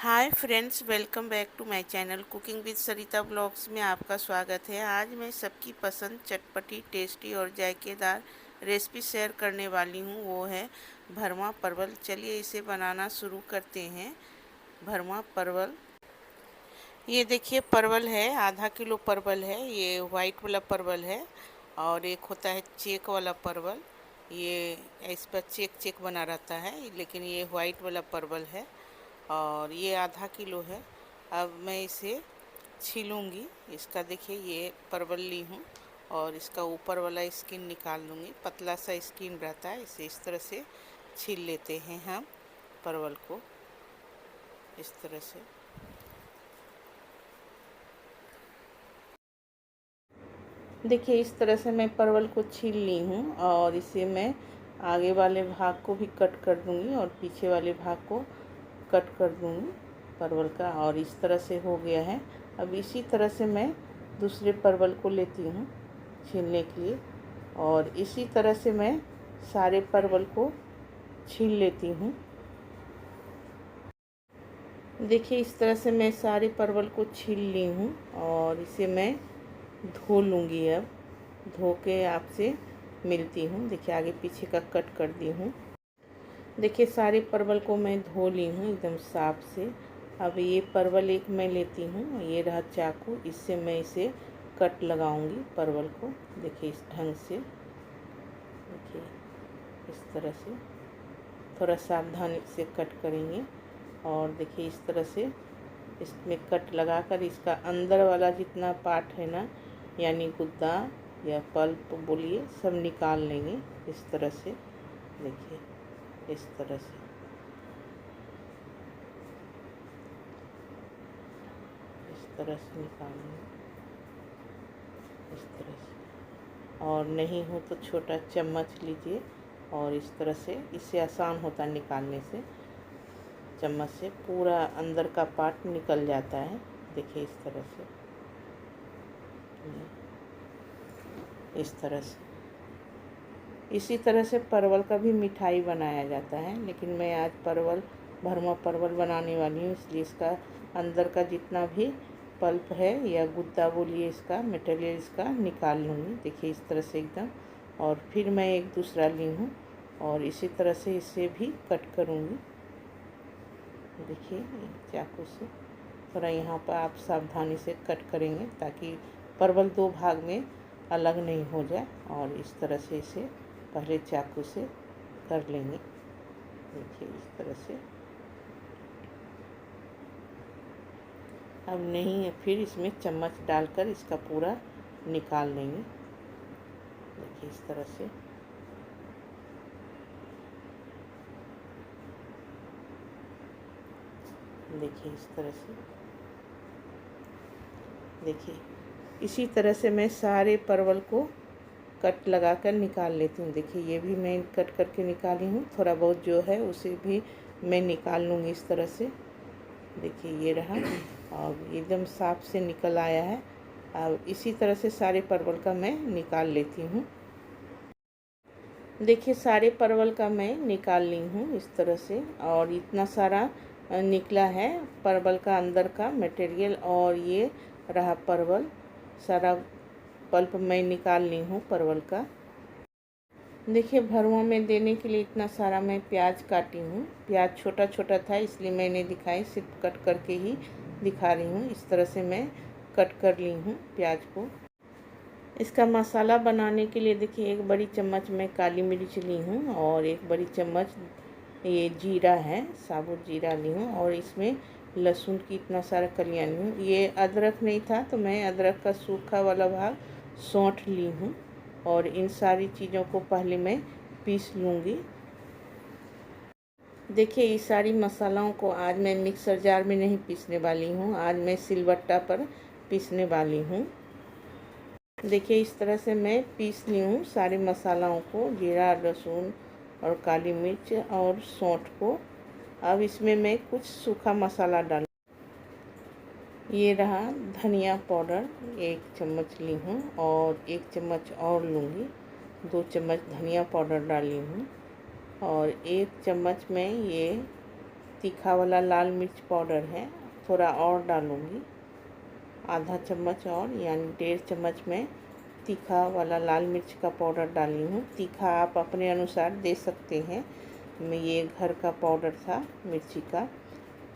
Hi friends, welcome back to my channel cooking with Sarita blogs में आपका स्वागत है। आज मैं सबकी पसंद चटपटी, टेस्टी और जायकेदार रेसिपी शेयर करने वाली हूँ। वो है भरवा परवल। चलिए इसे बनाना शुरू करते हैं। भरवा परवल, ये देखिए परवल है, आधा किलो परवल है। ये वाइट वाला परवल है और एक होता है चेक वाला परवल। ये इस पर चेक चेक बना रहता है, लेकिन ये वाइट वाला परवल है और ये आधा किलो है। अब मैं इसे छीलूँगी। इसका देखिए ये परवल ली हूँ और इसका ऊपर वाला स्किन निकाल लूँगी। पतला सा स्किन रहता है, इसे इस तरह से छील लेते हैं हम परवल को, इस तरह से। देखिए इस तरह से मैं परवल को छील ली हूँ और इसे मैं आगे वाले भाग को भी कट कर दूँगी और पीछे वाले भाग को कट कर दूँगी परवल का। और इस तरह से हो गया है। अब इसी तरह से मैं दूसरे परवल को लेती हूँ छीलने के लिए और इसी तरह से मैं सारे परवल को छील लेती हूँ। देखिए इस तरह से मैं सारे परवल को छील ली हूँ और इसे मैं धो लूँगी। अब धो के आपसे मिलती हूँ। देखिए आगे पीछे का कट कर दी हूँ। देखिए सारे परवल को मैं धो ली हूँ एकदम साफ से। अब ये परवल एक मैं लेती हूँ, ये रहा चाकू, इससे मैं इसे कट लगाऊंगी परवल को। देखिए इस ढंग से, देखिए इस तरह से थोड़ा सावधानी से कट करेंगे। और देखिए इस तरह से इसमें कट लगाकर इसका अंदर वाला जितना पार्ट है ना, यानी गुद्दा या पल्प बोलिए, सब निकाल लेंगे इस तरह से। देखिए इस तरह से, इस तरह से निकालेंगे, इस तरह से। और नहीं हो तो छोटा चम्मच लीजिए और इस तरह से, इससे आसान होता है निकालने से। चम्मच से पूरा अंदर का पार्ट निकल जाता है। देखिए इस तरह से, इस तरह से। इसी तरह से परवल का भी मिठाई बनाया जाता है, लेकिन मैं आज भरमा परवल बनाने वाली हूँ, इसलिए इसका अंदर का जितना भी पल्प है या गुद्दा बोलिए, इसका मटेरियल इसका निकाल लूँगी। देखिए इस तरह से एकदम। और फिर मैं एक दूसरा ली हूँ और इसी तरह से इसे भी कट करूँगी। देखिए चाकू से थोड़ा यहाँ पर आप सावधानी से कट करेंगे ताकि परवल दो भाग में अलग नहीं हो जाए। और इस तरह से इसे पहले चाकू से कर लेंगे। देखिए इस तरह से। अब नहीं है, फिर इसमें चम्मच डालकर इसका पूरा निकाल लेंगे। देखिए इस तरह से। देखिए इस तरह से। देखिए इसी तरह से मैं सारे परवल को कट लगाकर निकाल लेती हूँ। देखिए ये भी मैं कट करके निकाली हूँ। थोड़ा बहुत जो है उसे भी मैं निकाल लूँगी इस तरह से। देखिए ये रहा और एकदम साफ से निकल आया है। अब इसी तरह से सारे परवल का मैं निकाल लेती हूँ। देखिए सारे परवल का मैं निकाल ली हूँ इस तरह से। और इतना सारा निकला है परवल का अंदर का मटेरियल। और ये रहा परवल, सारा पल्प मैं निकाल ली हूँ परवल का। देखिए भरवा में देने के लिए इतना सारा मैं प्याज काटी हूँ। प्याज छोटा छोटा था इसलिए मैंने दिखाई, सिर्फ कट करके ही दिखा रही हूँ। इस तरह से मैं कट कर ली हूँ प्याज को। इसका मसाला बनाने के लिए देखिए एक बड़ी चम्मच मैं काली मिर्च ली हूँ और एक बड़ी चम्मच ये जीरा है, साबुत जीरा ली हूँ। और इसमें लहसुन की इतना सारा कलियाँ ली हूँ। ये अदरक नहीं था तो मैं अदरक का सूखा वाला भाग सौंठ ली हूँ। और इन सारी चीज़ों को पहले मैं पीस लूँगी। देखिए इस सारी मसालाओं को आज मैं मिक्सर जार में नहीं पीसने वाली हूँ, आज मैं सिलबट्टा पर पीसने वाली हूँ। देखिए इस तरह से मैं पीस ली हूँ सारे मसालाओं को, जीरा, लहसुन और काली मिर्च और सौंठ को। अब इसमें मैं कुछ सूखा मसाला डाल, ये रहा धनिया पाउडर, एक चम्मच ली हूँ और एक चम्मच और लूँगी। 2 चम्मच धनिया पाउडर डाली हूँ और 1 चम्मच में ये तीखा वाला लाल मिर्च पाउडर है, थोड़ा और डालूँगी, आधा चम्मच और, यानी 1.5 चम्मच में तीखा वाला लाल मिर्च का पाउडर डाली हूँ। तीखा आप अपने अनुसार दे सकते हैं, मैं ये घर का पाउडर था मिर्ची का।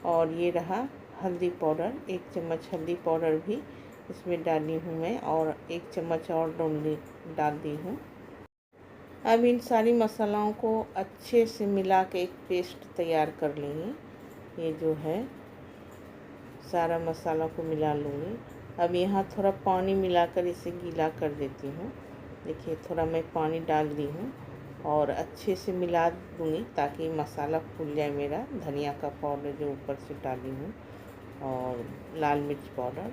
और ये रहा हल्दी पाउडर, 1 चम्मच हल्दी पाउडर भी इसमें डाली हूँ मैं, और 1 चम्मच और डाल दी हूँ। अब इन सारी मसालाओं को अच्छे से मिला के एक पेस्ट तैयार कर लेंगे। ये जो है सारा मसाला को मिला लूँगी। अब यहाँ थोड़ा पानी मिलाकर इसे गीला कर देती हूँ। देखिए थोड़ा मैं पानी डाल दी हूँ और अच्छे से मिला दूँगी ताकि मसाला फूल जाए मेरा। धनिया का पाउडर जो ऊपर से डाली हूँ और लाल मिर्च पाउडर,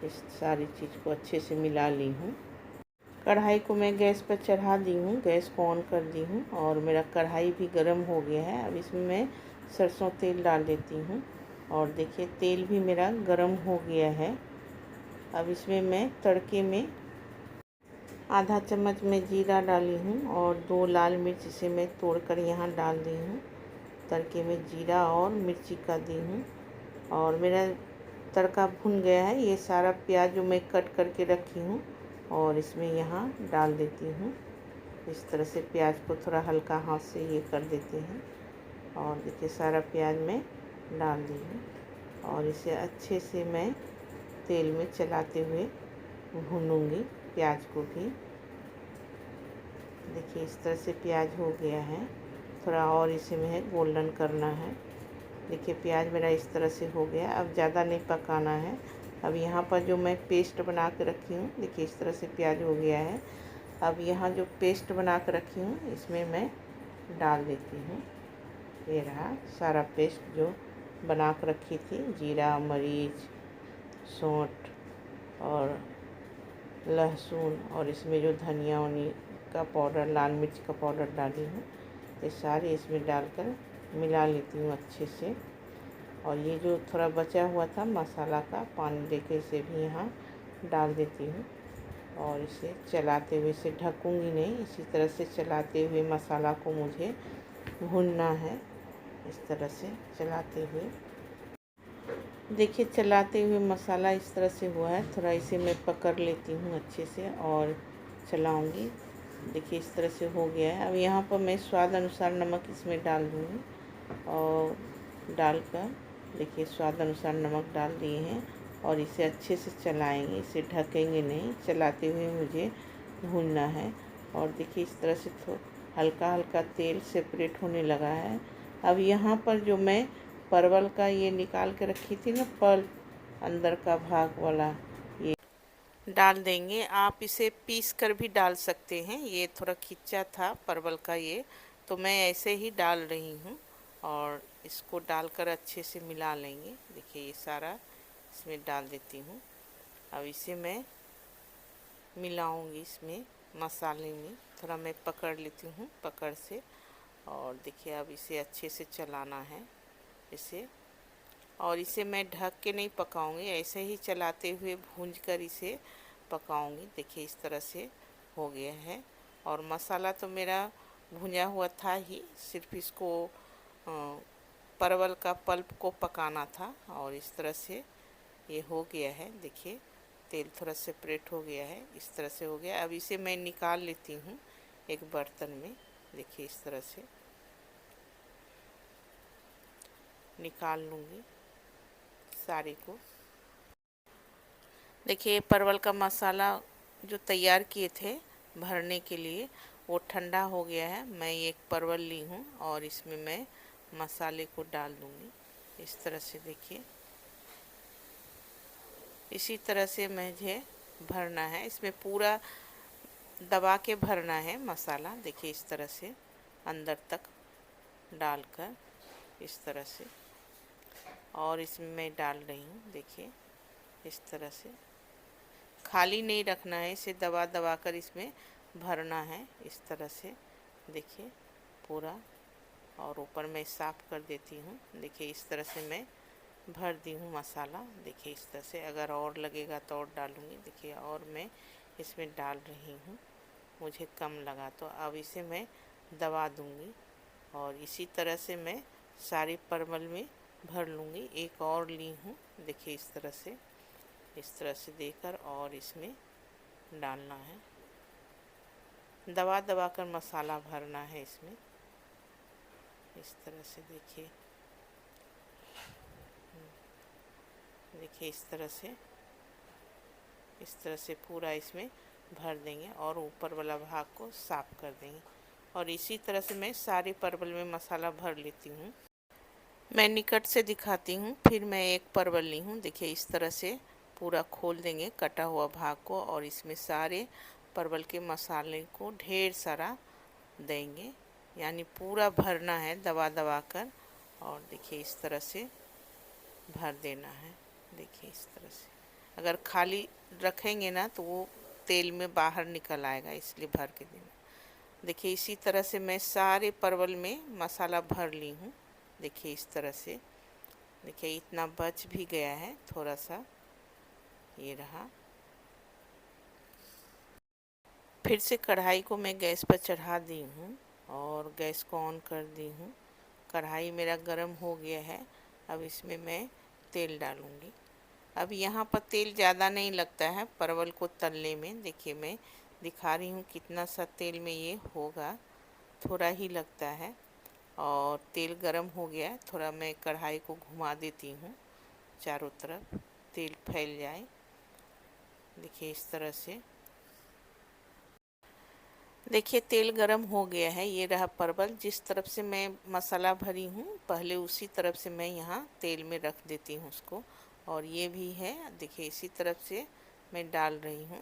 इस सारी चीज़ को अच्छे से मिला ली हूँ। कढ़ाई को मैं गैस पर चढ़ा दी हूँ, गैस को ऑन कर दी हूँ और मेरा कढ़ाई भी गर्म हो गया है। अब इसमें मैं सरसों तेल डाल देती हूँ और देखिए तेल भी मेरा गर्म हो गया है। अब इसमें मैं तड़के में आधा चम्मच में जीरा डाली हूँ और 2 लाल मिर्च इसे मैं तोड़कर यहाँ डाल दी हूँ। तड़के में जीरा और मिर्ची का दी हूँ और मेरा तड़का भुन गया है। ये सारा प्याज जो मैं कट करके रखी हूँ और इसमें यहाँ डाल देती हूँ। इस तरह से प्याज को थोड़ा हल्का हाथ से ये कर देते हैं और देखिए सारा प्याज मैं डाल दी हूँ और इसे अच्छे से मैं तेल में चलाते हुए भूनूंगी प्याज को भी। देखिए इस तरह से प्याज हो गया है, थोड़ा और इसे में गोल्डन करना है। देखिए प्याज मेरा इस तरह से हो गया, अब ज़्यादा नहीं पकाना है। अब यहाँ पर जो मैं पेस्ट बना के रखी हूँ, देखिए इस तरह से प्याज हो गया है। अब यहाँ जो पेस्ट बना के रखी हूँ इसमें मैं डाल देती हूँ। ये रहा सारा पेस्ट जो बना के रखी थी, जीरा, मरीच, सौंठ और लहसुन, और इसमें जो धनिया का पाउडर, लाल मिर्च का पाउडर डाली हूँ, ये सारे इसमें डालकर मिला लेती हूँ अच्छे से। और ये जो थोड़ा बचा हुआ था मसाला का पानी देके इसे भी यहाँ डाल देती हूँ और इसे चलाते हुए, इसे ढकूँगी नहीं, इसी तरह से चलाते हुए मसाला को मुझे भूनना है। इस तरह से चलाते हुए, देखिए चलाते हुए मसाला इस तरह से हुआ है। थोड़ा इसे मैं पकड़ लेती हूँ अच्छे से और चलाऊँगी। देखिए इस तरह से हो गया है। अब यहाँ पर मैं स्वाद अनुसार नमक इसमें डाल दूँगी और डालकर देखिए स्वाद अनुसार नमक डाल दिए हैं और इसे अच्छे से चलाएंगे, इसे ढकेंगे नहीं, चलाते हुए मुझे भूनना है। और देखिए इस तरह से हल्का हल्का तेल सेपरेट होने लगा है। अब यहाँ पर जो मैं परवल का ये निकाल के रखी थी ना, पल्प अंदर का भाग वाला, ये डाल देंगे। आप इसे पीस कर भी डाल सकते हैं, ये थोड़ा खिंचा था परवल का ये, तो मैं ऐसे ही डाल रही हूँ और इसको डालकर अच्छे से मिला लेंगे। देखिए ये सारा इसमें डाल देती हूँ। अब इसे मैं मिलाऊंगी इसमें मसाले में, थोड़ा मैं पकड़ लेती हूँ पकड़ से। और देखिए अब इसे अच्छे से चलाना है इसे, और इसे मैं ढक के नहीं पकाऊंगी, ऐसे ही चलाते हुए भूंज कर इसे पकाऊंगी। देखिए इस तरह से हो गया है और मसाला तो मेरा भुना हुआ था ही, सिर्फ इसको परवल का पल्प को पकाना था और इस तरह से ये हो गया है। देखिए तेल थोड़ा सेपरेट हो गया है, इस तरह से हो गया। अब इसे मैं निकाल लेती हूँ एक बर्तन में। देखिए इस तरह से निकाल लूँगी सारे को। देखिए परवल का मसाला जो तैयार किए थे भरने के लिए वो ठंडा हो गया है। मैं एक परवल ली हूँ और इसमें मैं मसाले को डाल दूँगी इस तरह से। देखिए इसी तरह से मुझे भरना है, इसमें पूरा दबा के भरना है मसाला। देखिए इस तरह से अंदर तक डालकर इस तरह से, और इसमें मैं डाल रही हूँ। देखिए इस तरह से खाली नहीं रखना है, इसे दबा दबा कर इसमें भरना है इस तरह से। देखिए पूरा, और ऊपर मैं साफ़ कर देती हूँ। देखिए इस तरह से मैं भर दी हूँ मसाला। देखिए इस तरह से, अगर और लगेगा तो और डालूँगी। देखिए और मैं इसमें डाल रही हूँ, मुझे कम लगा तो अब इसे मैं दबा दूँगी और इसी तरह से मैं सारे परवल में भर लूँगी। एक और ली हूँ, देखिए इस तरह से देकर और इसमें डालना है। दबा दबा कर मसाला भरना है इसमें, इस तरह से देखिए। देखिए इस तरह से पूरा इसमें भर देंगे और ऊपर वाला भाग को साफ कर देंगे। और इसी तरह से मैं सारे परवल में मसाला भर लेती हूँ। मैं निकट से दिखाती हूँ। फिर मैं एक परवल ली हूँ, देखिए इस तरह से पूरा खोल देंगे कटा हुआ भाग को और इसमें सारे परवल के मसाले को ढेर सारा देंगे, यानी पूरा भरना है दबा दबा कर। और देखिए इस तरह से भर देना है। देखिए इस तरह से, अगर खाली रखेंगे ना तो वो तेल में बाहर निकल आएगा, इसलिए भर के देना। देखिए इसी तरह से मैं सारे परवल में मसाला भर ली हूँ। देखिए इस तरह से, देखिए इतना बच भी गया है थोड़ा सा, ये रहा। फिर से कढ़ाई को मैं गैस पर चढ़ा दी हूँ और गैस को ऑन कर दी हूँ। कढ़ाई मेरा गरम हो गया है। अब इसमें मैं तेल डालूँगी। अब यहाँ पर तेल ज़्यादा नहीं लगता है परवल को तलने में। देखिए मैं दिखा रही हूँ कितना सा तेल में ये होगा, थोड़ा ही लगता है। और तेल गरम हो गया, थोड़ा मैं कढ़ाई को घुमा देती हूँ चारों तरफ, तेल फैल जाए। देखिए इस तरह से, देखिए तेल गरम हो गया है। ये रहा परवल, जिस तरफ से मैं मसाला भरी हूँ पहले उसी तरफ से मैं यहाँ तेल में रख देती हूँ उसको। और ये भी है, देखिए इसी तरफ से मैं डाल रही हूँ।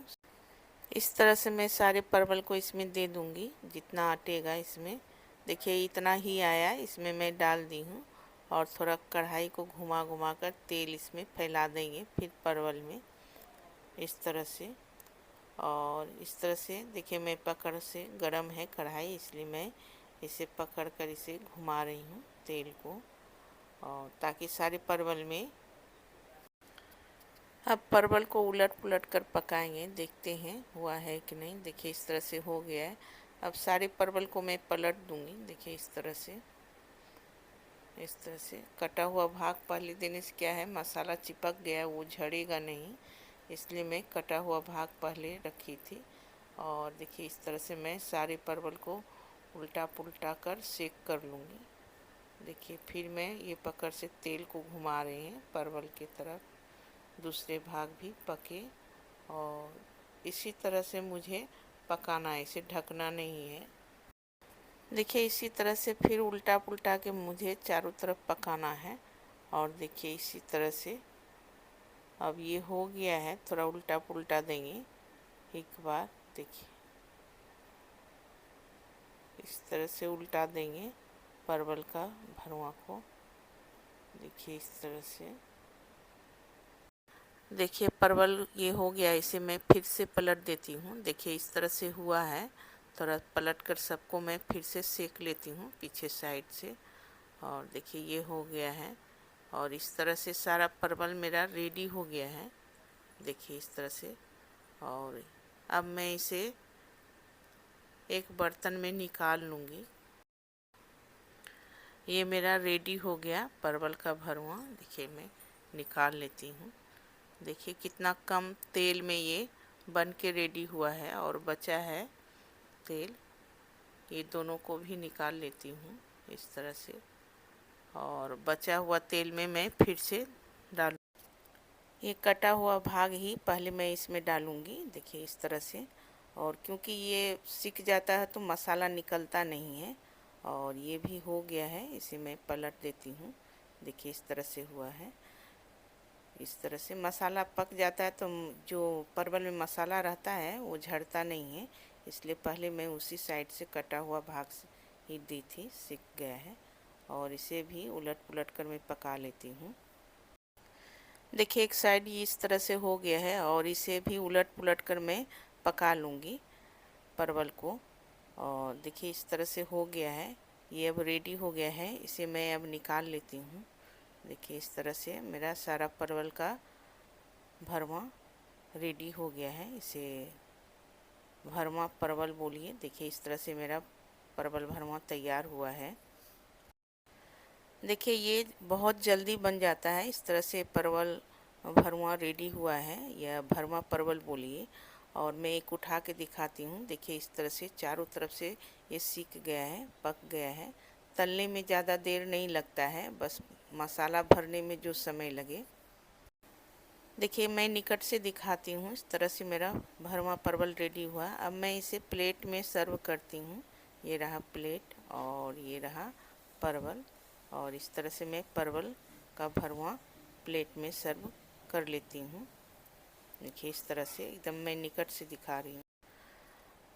इस तरह से मैं सारे परवल को इसमें दे दूँगी जितना अटेगा इसमें। देखिए इतना ही आया, इसमें मैं डाल दी हूँ। और थोड़ा कढ़ाई को घुमा घुमा कर तेल इसमें फैला देंगे फिर परवल में, इस तरह से। और इस तरह से देखिए मैं पकड़ से, गरम है कढ़ाई इसलिए मैं इसे पकड़ कर इसे घुमा रही हूँ तेल को, और ताकि सारे परवल में। अब परवल को उलट पुलट कर पकाएंगे, देखते हैं हुआ है कि नहीं। देखिए इस तरह से हो गया है। अब सारे परवल को मैं पलट दूंगी। देखिए इस तरह से कटा हुआ भाग पहले देने से क्या है, मसाला चिपक गया, वो झड़ेगा नहीं, इसलिए मैं कटा हुआ भाग पहले रखी थी। और देखिए इस तरह से मैं सारे परवल को उल्टा पुल्टा कर सेक कर लूँगी। देखिए फिर मैं ये पकड़ से तेल को घुमा रहे हैं परवल की तरफ, दूसरे भाग भी पके। और इसी तरह से मुझे पकाना है, इसे ढकना नहीं है। देखिए इसी तरह से फिर उल्टा पुल्टा के मुझे चारों तरफ पकाना है। और देखिए इसी तरह से अब ये हो गया है, थोड़ा उल्टा पुल्टा देंगे एक बार। देखिए इस तरह से उल्टा देंगे परवल का भरवा को। देखिए इस तरह से, देखिए परवल ये हो गया, इसे मैं फिर से पलट देती हूँ। देखिए इस तरह से हुआ है, थोड़ा पलट कर सबको मैं फिर से सेक लेती हूँ पीछे साइड से। और देखिए ये हो गया है और इस तरह से सारा परवल मेरा रेडी हो गया है। देखिए इस तरह से। और अब मैं इसे एक बर्तन में निकाल लूँगी। ये मेरा रेडी हो गया परवल का भरवा। देखिए मैं निकाल लेती हूँ। देखिए कितना कम तेल में ये बन के रेडी हुआ है और बचा है तेल, ये दोनों को भी निकाल लेती हूँ इस तरह से। और बचा हुआ तेल में मैं फिर से डाल, ये कटा हुआ भाग ही पहले मैं इसमें डालूँगी। देखिए इस तरह से। और क्योंकि ये सिक जाता है तो मसाला निकलता नहीं है। और ये भी हो गया है, इसे मैं पलट देती हूँ। देखिए इस तरह से हुआ है। इस तरह से मसाला पक जाता है तो जो परवल में मसाला रहता है वो झड़ता नहीं है, इसलिए पहले मैं उसी साइड से कटा हुआ भाग से ही दी थी, सिक गया है। और इसे भी उलट पुलट कर मैं पका लेती हूँ। देखिए एक साइड ये इस तरह से हो गया है और इसे भी उलट पुलट कर मैं पका लूँगी परवल को। और देखिए इस तरह से हो गया है, ये अब रेडी हो गया है, इसे मैं अब निकाल लेती हूँ। देखिए इस तरह से मेरा सारा परवल का भरवा रेडी हो गया है। इसे भरवा परवल बोलिए। देखिए इस तरह से मेरा परवल भरवा तैयार हुआ है। देखिए ये बहुत जल्दी बन जाता है। इस तरह से परवल भरवा रेडी हुआ है, या भरवा परवल बोलिए। और मैं एक उठा के दिखाती हूँ। देखिए इस तरह से चारों तरफ से ये सीख गया है, पक गया है। तलने में ज़्यादा देर नहीं लगता है, बस मसाला भरने में जो समय लगे। देखिए मैं निकट से दिखाती हूँ। इस तरह से मेरा भरवा परवल रेडी हुआ। अब मैं इसे प्लेट में सर्व करती हूँ। ये रहा प्लेट और ये रहा परवल, और इस तरह से मैं परवल का भरवा प्लेट में सर्व कर लेती हूँ। देखिए इस तरह से एकदम मैं निकट से दिखा रही हूँ।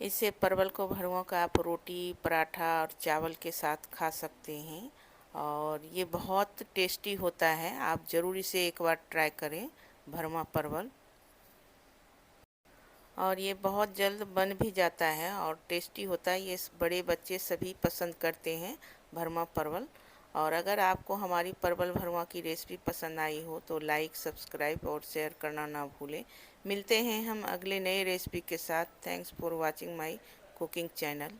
इसे परवल को भरवा का आप रोटी, पराठा और चावल के साथ खा सकते हैं, और ये बहुत टेस्टी होता है। आप ज़रूर इसे एक बार ट्राई करें, भरवा परवल। और ये बहुत जल्द बन भी जाता है और टेस्टी होता है। ये बड़े बच्चे सभी पसंद करते हैं भरवा परवल। और अगर आपको हमारी परवल भरवा की रेसिपी पसंद आई हो तो लाइक, सब्सक्राइब और शेयर करना ना भूलें। मिलते हैं हम अगले नए रेसिपी के साथ। Thanks for watching my cooking channel.